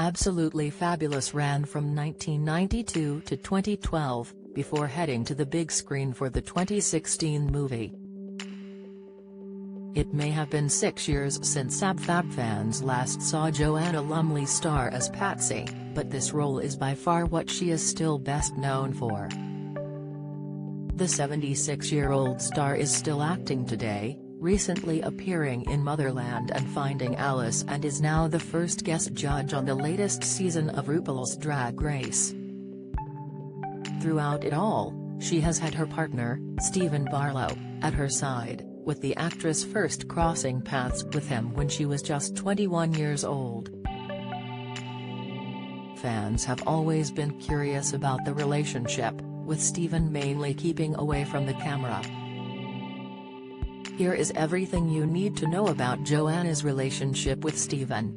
Absolutely Fabulous ran from 1992 to 2012, before heading to the big screen for the 2016 movie. It may have been 6 years since Fab fans last saw Joanna Lumley star as Patsy, but this role is by far what she is still best known for. The 76-year-old star is still acting today, recently appearing in Motherland and Finding Alice, and is now the first guest judge on the latest season of RuPaul's Drag Race. Throughout it all, she has had her partner, Stephen Barlow, at her side, with the actress first crossing paths with him when she was just 21 years old. Fans have always been curious about the relationship, with Stephen mainly keeping away from the camera. Here is everything you need to know about Joanna's relationship with Stephen.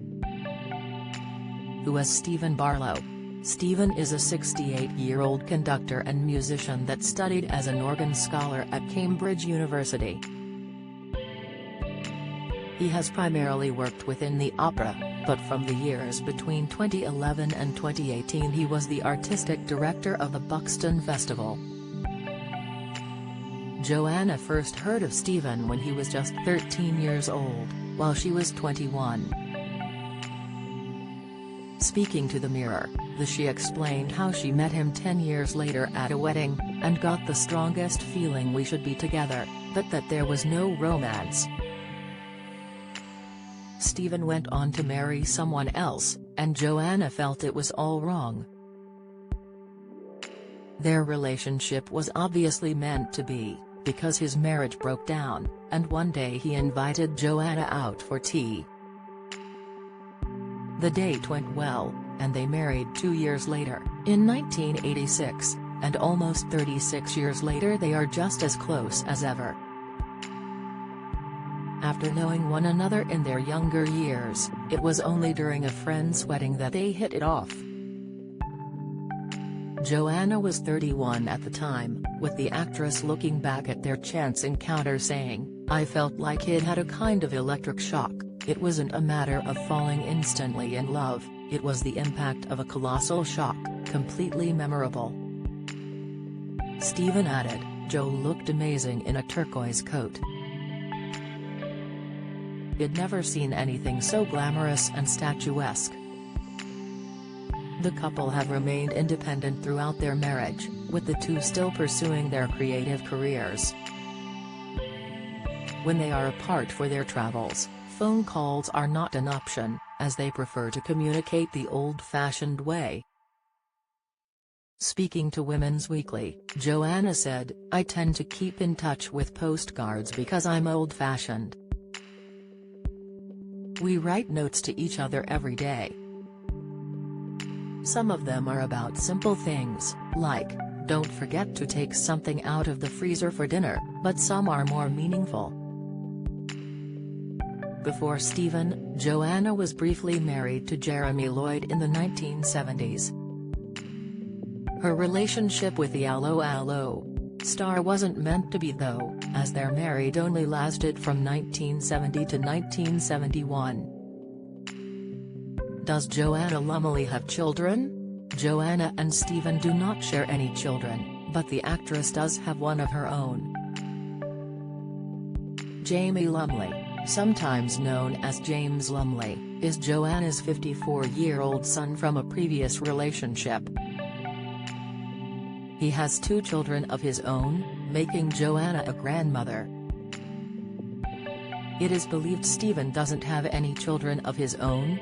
Who is Stephen Barlow? Stephen is a 68-year-old conductor and musician that studied as an organ scholar at Cambridge University. He has primarily worked within the opera, but from the years between 2011 and 2018 he was the artistic director of the Buxton Festival. Joanna first heard of Stephen when he was just 13 years old, while she was 21. Speaking to The Mirror, she explained how she met him 10 years later at a wedding, and got the strongest feeling we should be together, but that there was no romance. Stephen went on to marry someone else, and Joanna felt it was all wrong. Their relationship was obviously meant to be, because his marriage broke down, and one day he invited Joanna out for tea. The date went well, and they married 2 years later, in 1986, and almost 36 years later they are just as close as ever. After knowing one another in their younger years, it was only during a friend's wedding that they hit it off. Joanna was 31 at the time, with the actress looking back at their chance encounter saying, "I felt like it had a kind of electric shock. It wasn't a matter of falling instantly in love, it was the impact of a colossal shock, completely memorable." Stephen added, "Joe looked amazing in a turquoise coat. I'd never seen anything so glamorous and statuesque." The couple have remained independent throughout their marriage, with the two still pursuing their creative careers. When they are apart for their travels, phone calls are not an option, as they prefer to communicate the old-fashioned way. Speaking to Women's Weekly, Joanna said, "I tend to keep in touch with postcards because I'm old-fashioned. We write notes to each other every day. Some of them are about simple things, like, don't forget to take something out of the freezer for dinner, but some are more meaningful." Before Stephen, Joanna was briefly married to Jeremy Lloyd in the 1970s. Her relationship with the Allo star wasn't meant to be though, as their marriage only lasted from 1970 to 1971. Does Joanna Lumley have children? Joanna and Stephen do not share any children, but the actress does have one of her own. Jamie Lumley, sometimes known as James Lumley, is Joanna's 54-year-old son from a previous relationship. He has 2 children of his own, making Joanna a grandmother. It is believed Stephen doesn't have any children of his own,